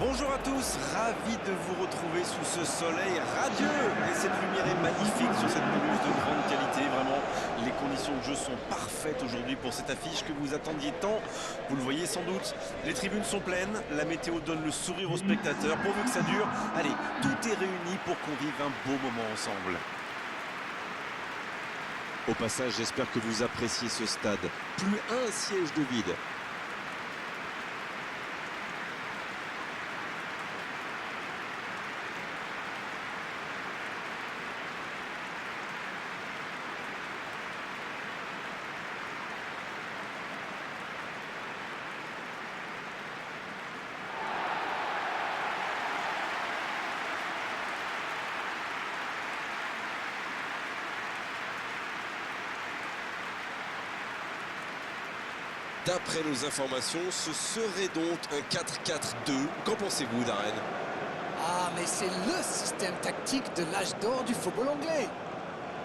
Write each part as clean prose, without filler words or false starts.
Bonjour à tous, ravi de vous retrouver sous ce soleil radieux. Et cette lumière est magnifique sur cette pelouse de grande qualité. Vraiment, les conditions de jeu sont parfaites aujourd'hui pour cette affiche que vous attendiez tant. Vous le voyez sans doute, les tribunes sont pleines, la météo donne le sourire aux spectateurs. Pourvu que ça dure, allez, tout est réuni pour qu'on vive un beau moment ensemble. Au passage, j'espère que vous appréciez ce stade. Plus un siège de vide. D'après nos informations, ce serait donc un 4-4-2. Qu'en pensez-vous, Darren? Ah, mais c'est le système tactique de l'âge d'or du football anglais.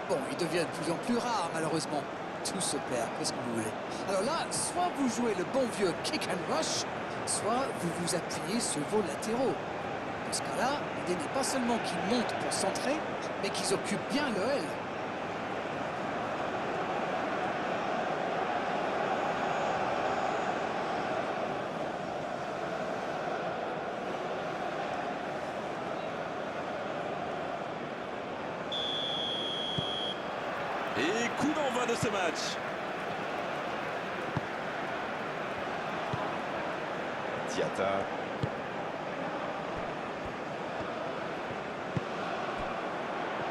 Bon, il devient de plus en plus rare, malheureusement. Tout se perd, qu'est-ce que vous voulez. Alors là, soit vous jouez le bon vieux kick and rush, soit vous vous appuyez sur vos latéraux. Dans ce cas-là, l'idée n'est pas seulement qu'ils montent pour centrer, mais qu'ils occupent bien le L. Et coup d'envoi de ce match. Diatta.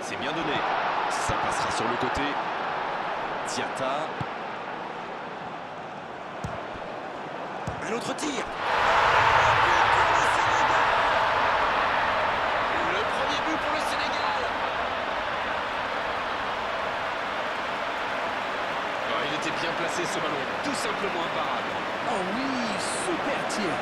C'est bien donné. Ça passera sur le côté. Diatta. Un autre tir. Le premier but pour le Sénégal. Il était bien placé ce ballon, tout simplement imparable. Oh oui, super tir.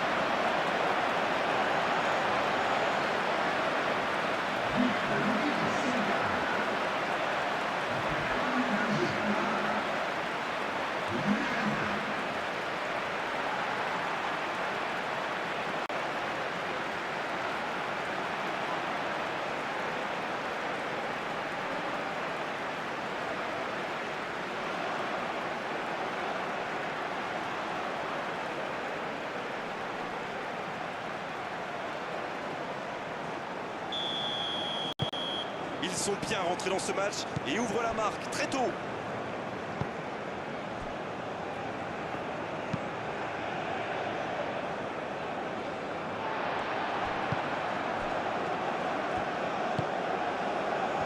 Ils sont bien rentrés dans ce match et ouvrent la marque très tôt.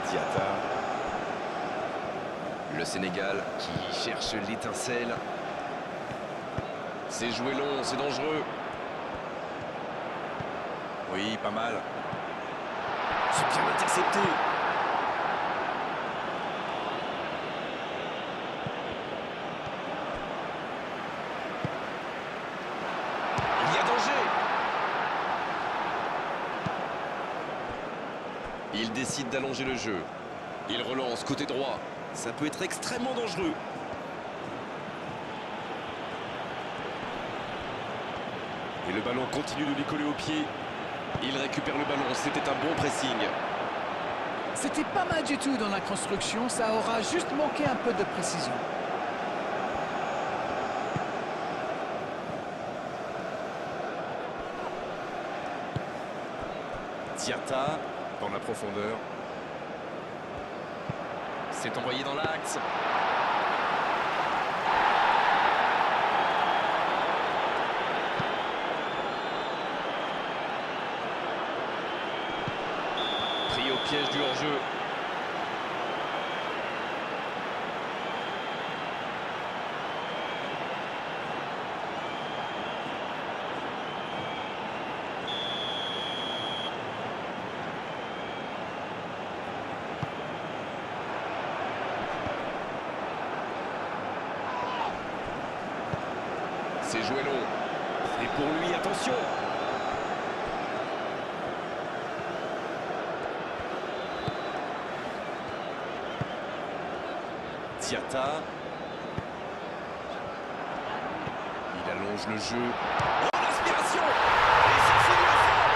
Diatta. Le Sénégal qui cherche l'étincelle. C'est joué long, c'est dangereux. Oui, pas mal. C'est bien intercepté. Il y a danger. Il décide d'allonger le jeu. Il relance côté droit. Ça peut être extrêmement dangereux. Et le ballon continue de lui coller au pied. Il récupère le ballon, c'était un bon pressing. C'était pas mal du tout dans la construction, ça aura juste manqué un peu de précision. Diatta dans la profondeur. C'est envoyé dans l'axe. Pris au piège du hors-jeu. C'est joué long. Et pour lui, attention. Diatta. Il allonge le jeu. Oh, l'inspiration! Et ça finit à fond!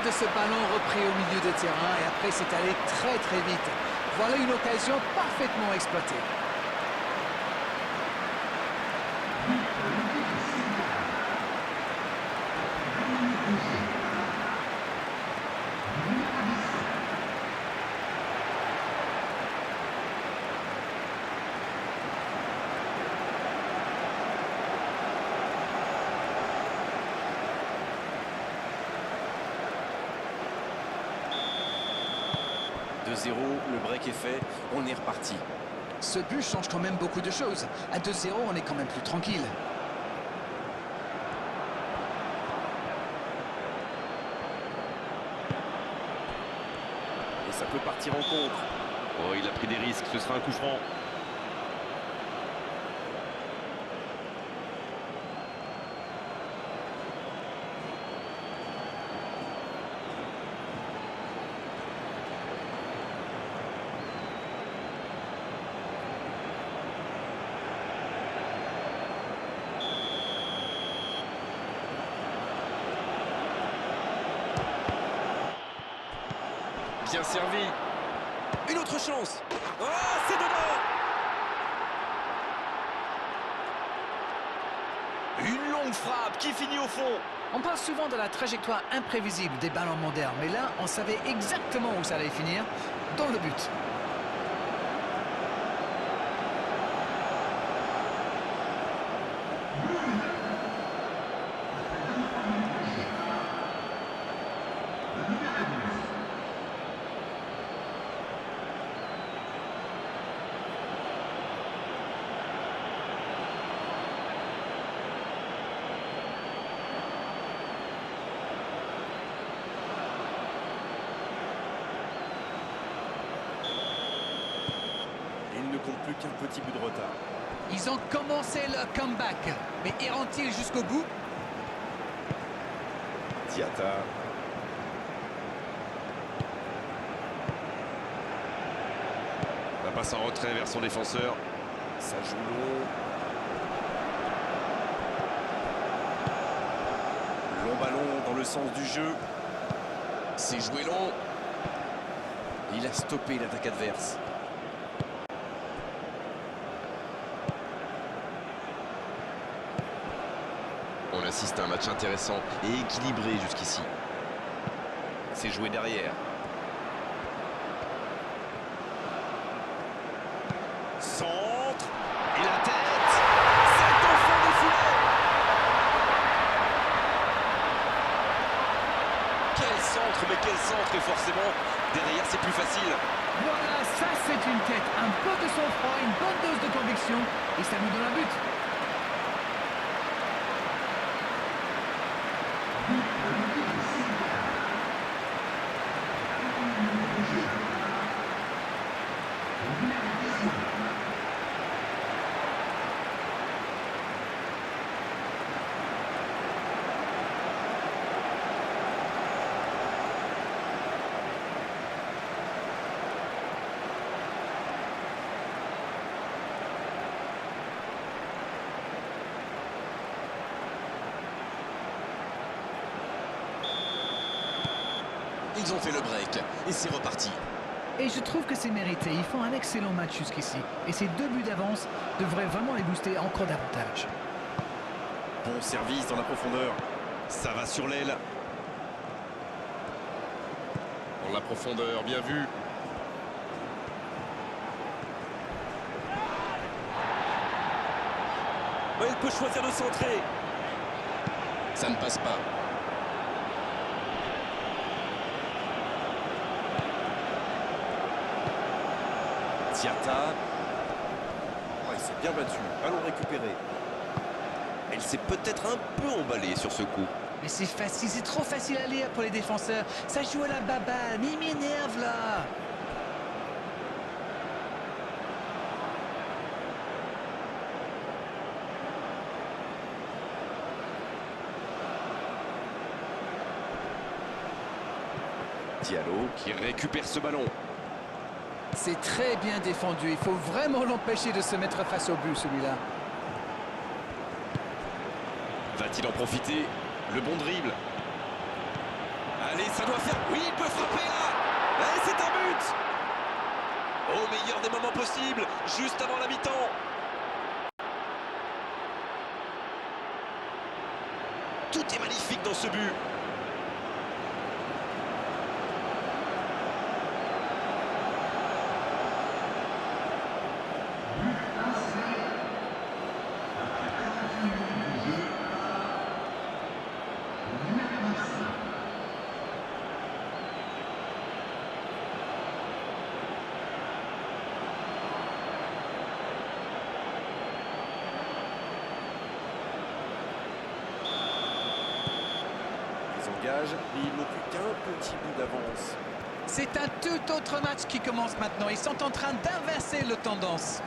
de ce ballon repris au milieu de terrain et après c'est allé très très vite. Voilà une occasion parfaitement exploitée. Le break est fait, on est reparti. Ce but change quand même beaucoup de choses. À 2-0, on est quand même plus tranquille. Et ça peut partir en contre. Oh, il a pris des risques, ce sera un coup franc. Bien servi. Une autre chance. Oh, c'est dedans. Une longue frappe qui finit au fond. On parle souvent de la trajectoire imprévisible des ballons modernes, mais là, on savait exactement où ça allait finir, dans le but. Il ne compte plus qu'un petit but de retard. Ils ont commencé leur comeback, mais iront-ils jusqu'au bout? Diatta. La passe en retrait vers son défenseur. Ça joue long. Long ballon dans le sens du jeu. C'est joué long. Il a stoppé l'attaque adverse. On assiste à un match intéressant et équilibré jusqu'ici. C'est joué derrière. Centre. Et la tête. C'est au fond des filets. Quel centre, mais quel centre. Et forcément, derrière, c'est plus facile. Voilà, ça c'est une tête, un peu de sang-froid, une bonne dose de conviction, et ça nous donne un but. Ils ont fait le break et c'est reparti. Et je trouve que c'est mérité, ils font un excellent match jusqu'ici. Et ces 2 buts d'avance devraient vraiment les booster encore davantage. Bon service dans la profondeur. Ça va sur l'aile. Dans la profondeur, bien vu. Il peut choisir de centrer. Ça ne passe pas. Diatta. Il s'est bien battu. Ballon récupéré. Elle s'est peut-être un peu emballée sur ce coup. Mais c'est facile, c'est trop facile à lire pour les défenseurs. Ça joue à la baballe, mais il m'énerve là. Diallo qui récupère ce ballon. C'est très bien défendu, il faut vraiment l'empêcher de se mettre face au but celui-là. Va-t-il en profiter? Le bon dribble. Allez, ça doit faire... Oui, il peut frapper là. Et c'est un but. Au meilleur des moments possibles, juste avant la mi-temps. Tout est magnifique dans ce but. Et ils n'ont plus qu'un petit bout d'avance. C'est un tout autre match qui commence maintenant. Ils sont en train d'inverser la tendance.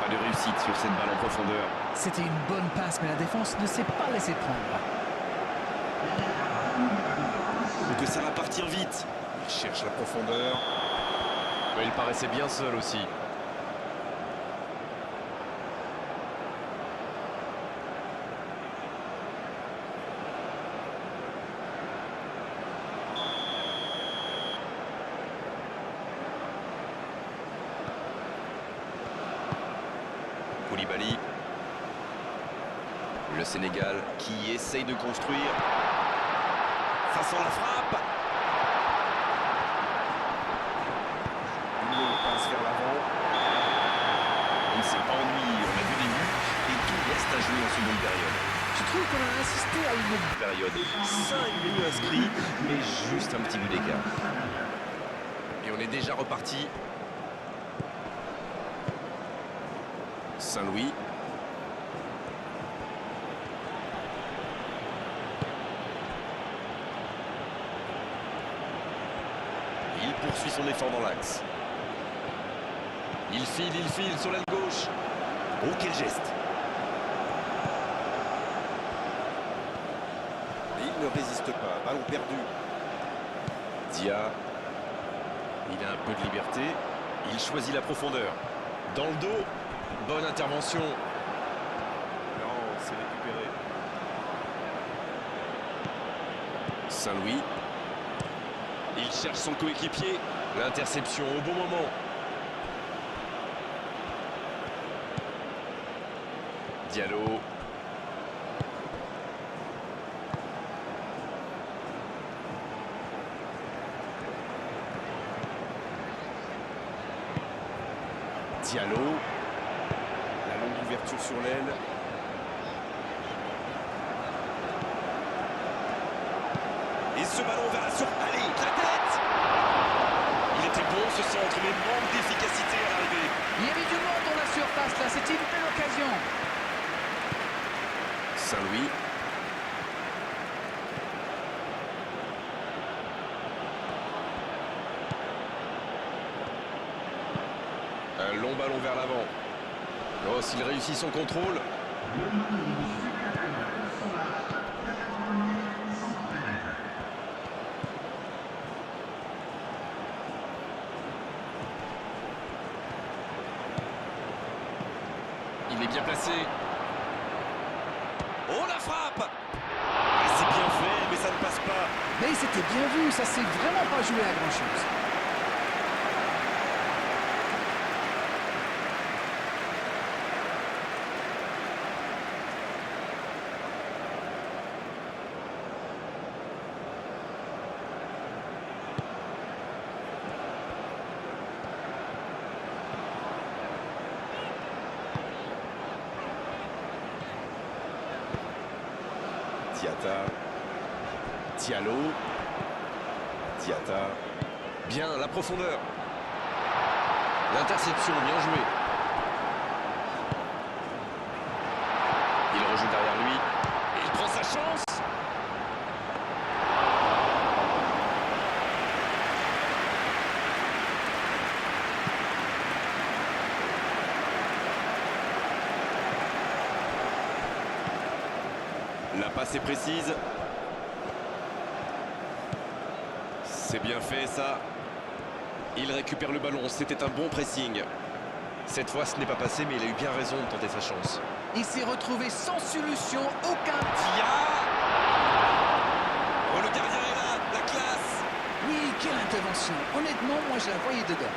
Pas de réussite sur cette balle en profondeur. C'était une bonne passe, mais la défense ne s'est pas laissée prendre. Donc que ça va partir vite. Il cherche la profondeur. Mais il paraissait bien seul aussi. Koulibaly. Le Sénégal qui essaye de construire. Ça sent la frappe. Passe vers l'avant. On ne s'est pas ennuyé, on a vu des buts et tout reste à jouer en seconde période. Je trouve qu'on a assisté à une... Période 5 buts inscrits, mais juste un petit bout d'écart. Et on est déjà reparti. Saint-Louis. Il poursuit son effort dans l'axe. Il file sur l'aile gauche. Oh, quel geste! Et il ne résiste pas. Ballon perdu. Dia. Il a un peu de liberté. Il choisit la profondeur. Dans le dos. Bonne intervention. Non, c'est récupéré. Saint-Louis. Il cherche son coéquipier. L'interception au bon moment. Diallo. Diallo. La longue ouverture sur l'aile. Et ce ballon vers la surface. Allez, la tête! Il était bon ce centre, mais manque d'efficacité à l'arrivée. Il y avait du monde dans la surface là. C'était une belle occasion. Saint-Louis. Un long ballon vers l'avant. Oh, s'il réussit son contrôle. Il est bien placé. Oh, la frappe! Ah, c'est bien fait, mais ça ne passe pas. Mais c'était bien vu. Ça s'est vraiment pas joué à grand-chose. Diatta. Diallo. Diatta. Bien, la profondeur. L'interception, bien joué. Il rejoue derrière lui. Et il prend sa chance. La passe est précise. C'est bien fait ça. Il récupère le ballon, c'était un bon pressing. Cette fois, ce n'est pas passé, mais il a eu bien raison de tenter sa chance. Il s'est retrouvé sans solution, aucun... Dia. Oh, le gardien est là, la classe. Oui, quelle intervention. Honnêtement, moi je la voyais dedans.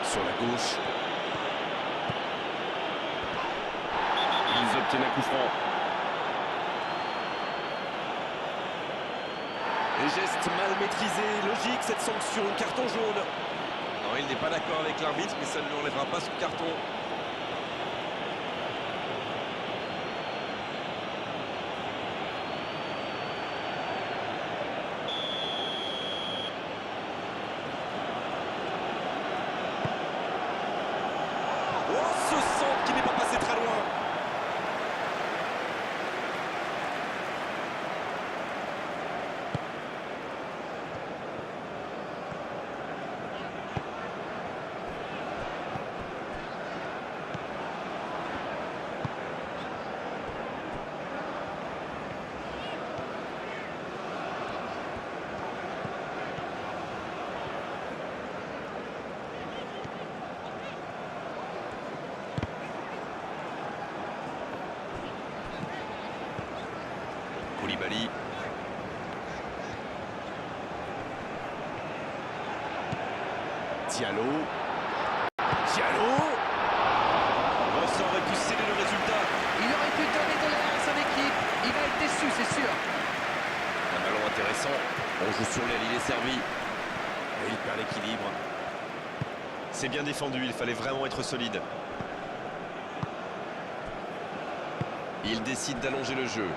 Sur la gauche. Ils obtiennent un coup franc. Les gestes mal maîtrisés, logique cette sanction, un carton jaune. Non, il n'est pas d'accord avec l'arbitre, mais ça ne lui enlèvera pas son carton. Oh, ce centre qui n'est pas passé très loin. Koulibaly. Diallo. Diallo. Oh, ça aurait pu sceller le résultat. Il aurait pu donner de l'air à son équipe. Il va être déçu, c'est sûr. Un ballon intéressant. On joue sur l'aile, il est servi. Et il perd l'équilibre. C'est bien défendu, il fallait vraiment être solide. Il décide d'allonger le jeu.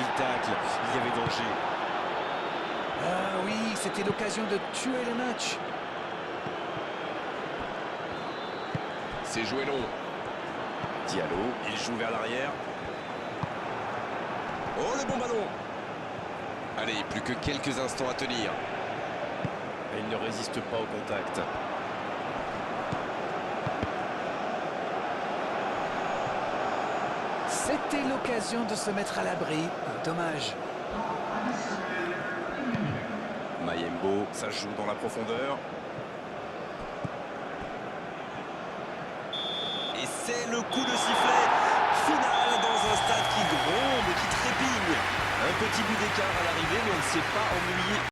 Il tacle, il y avait danger. Ah oui, c'était l'occasion de tuer le match. C'est joué long. Diallo, il joue vers l'arrière. Oh, le bon ballon. Allez, plus que quelques instants à tenir. Et il ne résiste pas au contact. C'était l'occasion de se mettre à l'abri. Dommage. Mayembo, ça joue dans la profondeur. Et c'est le coup de sifflet final dans un stade qui gronde et qui trépigne. Un petit but d'écart à l'arrivée, mais on ne s'est pas ennuyé.